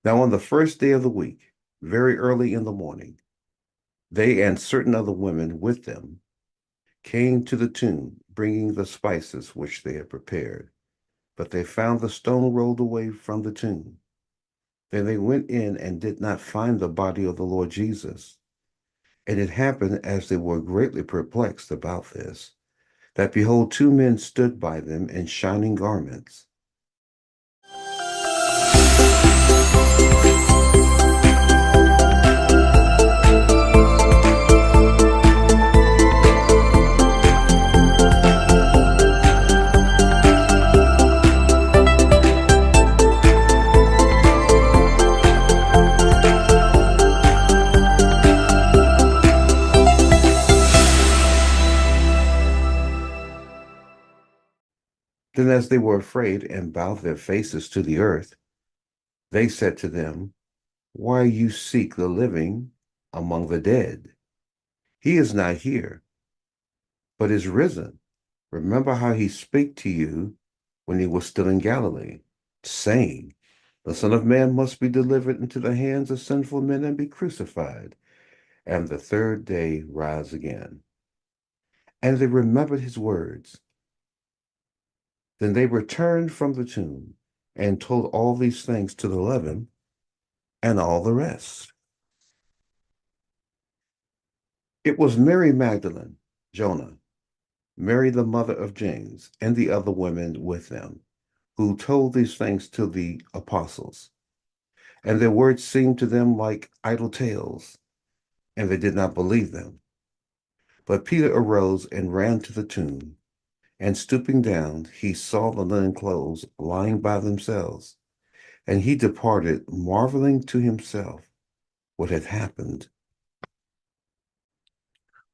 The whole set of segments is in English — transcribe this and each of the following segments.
Now, on the first day of the week, very early in the morning, they and certain other women with them came to the tomb, bringing the spices which they had prepared. But they found the stone rolled away from the tomb. Then they went in and did not find the body of the Lord Jesus. And it happened, as they were greatly perplexed about this, that behold, two men stood by them in shining garments. Then, as they were afraid and bowed their faces to the earth, they said to them, why you seek the living among the dead? He is not here, but is risen. Remember how he spake to you when he was still in Galilee, saying, the Son of Man must be delivered into the hands of sinful men and be crucified, and the third day rise again. And they remembered his words. Then they returned from the tomb and told all these things to the 11 and all the rest. It was Mary Magdalene, Jonah, Mary the mother of James, and the other women with them, who told these things to the apostles. And their words seemed to them like idle tales, and they did not believe them. But Peter arose and ran to the tomb, and stooping down, he saw the linen clothes lying by themselves, and he departed, marveling to himself what had happened.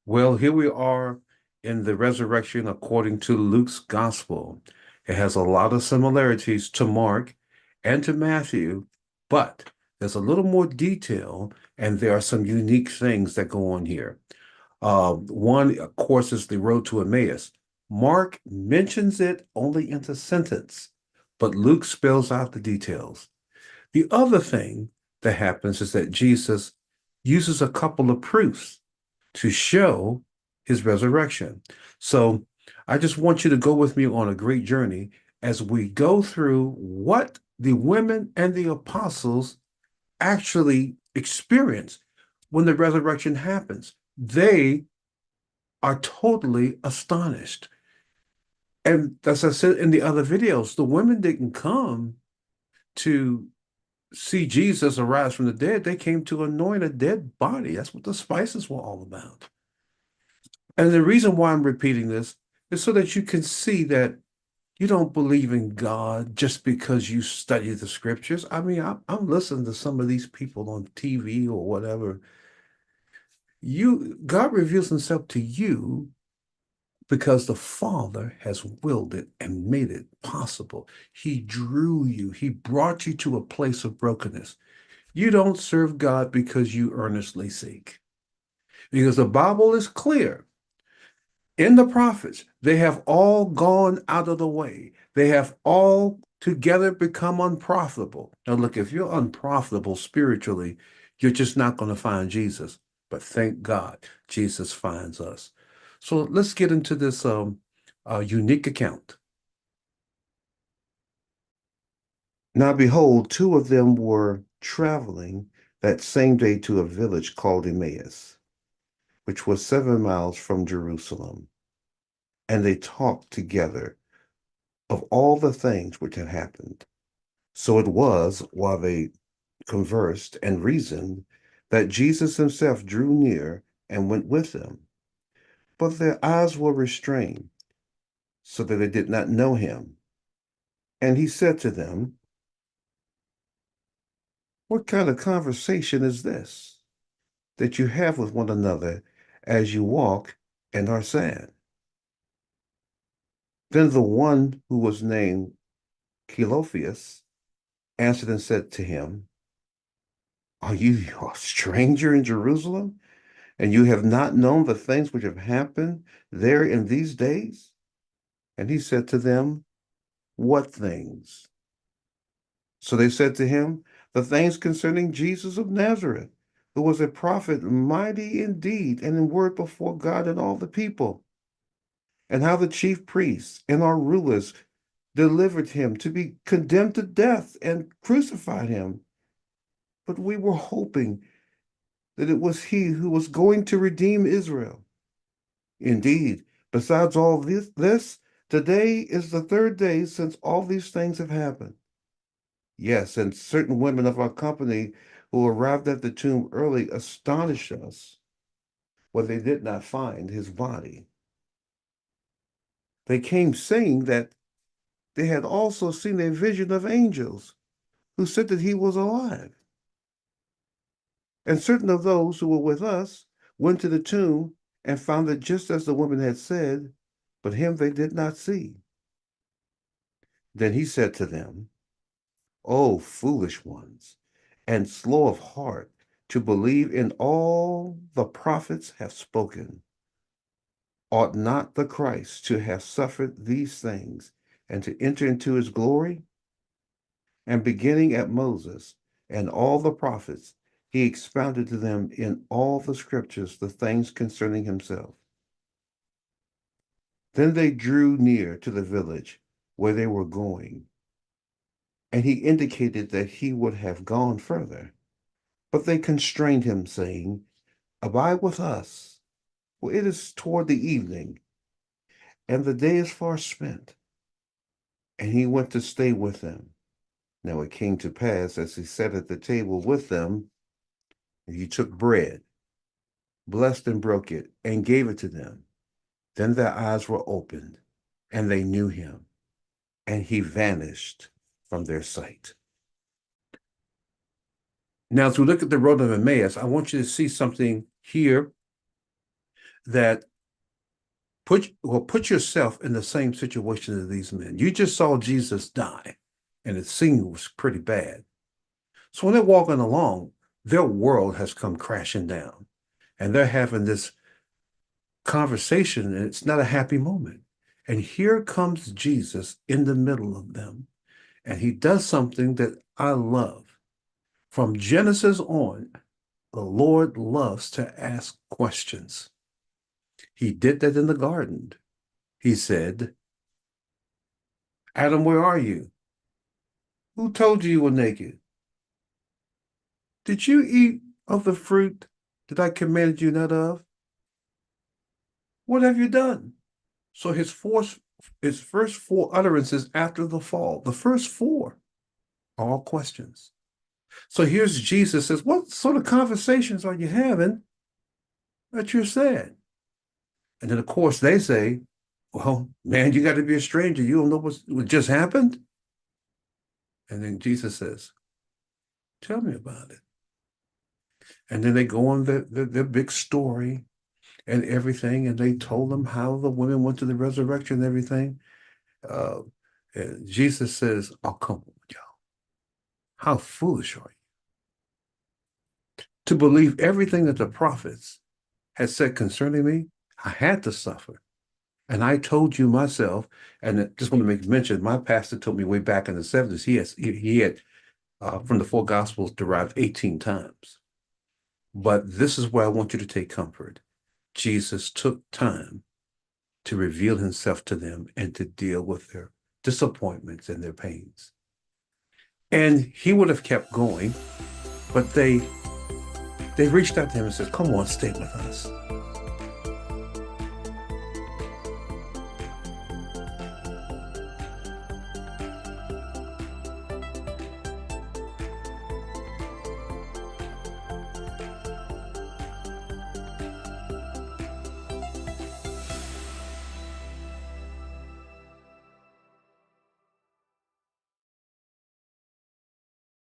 Well, here we are in the resurrection according to Luke's gospel. It has a lot of similarities to Mark and to Matthew, but there's a little more detail, and there are some unique things that go on here. One, of course, is the road to Emmaus. Mark mentions it only in a sentence, but Luke spells out the details. The other thing that happens is that Jesus uses a couple of proofs to show his resurrection. So I just want you to go with me on a great journey as we go through what the women and the apostles actually experience when the resurrection happens. They are totally astonished. And as I said in the other videos, the women didn't come to see Jesus arise from the dead. They came to anoint a dead body. That's what the spices were all about. And the reason why I'm repeating this is so that you can see that you don't believe in God just because you study the scriptures. I mean, I'm listening to some of these people on TV or whatever. God reveals himself to you because the Father has willed it and made it possible. He drew you. He brought you to a place of brokenness. You don't serve God because you earnestly seek. Because the Bible is clear. In the prophets, they have all gone out of the way. They have all together become unprofitable. Now, look, if you're unprofitable spiritually, you're just not going to find Jesus. But thank God, Jesus finds us. So let's get into this unique account. Now, behold, two of them were traveling that same day to a village called Emmaus, which was 7 miles from Jerusalem. And they talked together of all the things which had happened. So it was, while they conversed and reasoned, that Jesus himself drew near and went with them. But their eyes were restrained, so that they did not know him. And he said to them, what kind of conversation is this that you have with one another as you walk and are sad? Then the one who was named Cleophas answered and said to him, are you a stranger in Jerusalem, and you have not known the things which have happened there in these days? And he said to them, what things? So they said to him, the things concerning Jesus of Nazareth, who was a prophet, mighty in deed and in word before God and all the people, and how the chief priests and our rulers delivered him to be condemned to death and crucified him. But we were hoping that it was he who was going to redeem Israel. Indeed, besides all this, today is the third day since all these things have happened. Yes, and certain women of our company who arrived at the tomb early astonished us when they did not find his body. They came saying that they had also seen a vision of angels who said that he was alive. And certain of those who were with us went to the tomb and found it just as the woman had said, but him they did not see. Then he said to them, O foolish ones, and slow of heart to believe in all the prophets have spoken. Ought not the Christ to have suffered these things and to enter into his glory? And beginning at Moses and all the prophets, he expounded to them in all the scriptures the things concerning himself. Then they drew near to the village where they were going, and he indicated that he would have gone further. But they constrained him, saying, Abide with us, for it is toward the evening, and the day is far spent. And he went to stay with them. Now it came to pass, as he sat at the table with them, he took bread, blessed and broke it, and gave it to them. Then their eyes were opened, and they knew him, and he vanished from their sight. Now, as we look at the road of Emmaus, I want you to see something here that put yourself in the same situation as these men. You just saw Jesus die, and the scene was pretty bad. So when they're walking along, their world has come crashing down, and they're having this conversation, and it's not a happy moment. And here comes Jesus in the middle of them, and he does something that I love. From Genesis on, the Lord loves to ask questions. He did that in the garden. He said, Adam, where are you? Who told you you were naked? Did you eat of the fruit that I commanded you not of? What have you done? So his first four utterances after the fall, the first four are all questions. So here's Jesus says, what sort of conversations are you having that you're sad? And then, of course, they say, well, man, you got to be a stranger. You don't know what just happened. And then Jesus says, tell me about it. And then they go on their big story and everything. And they told them how the women went to the resurrection and everything. And Jesus says, oh, come on, y'all. How foolish are you? To believe everything that the prophets had said concerning me, I had to suffer. And I told you myself, and I just want to make mention, my pastor told me way back in the 70s, he had from the four gospels derived 18 times. But this is where I want you to take comfort. Jesus took time to reveal himself to them and to deal with their disappointments and their pains. And he would have kept going, but they reached out to him and said, come on, stay with us.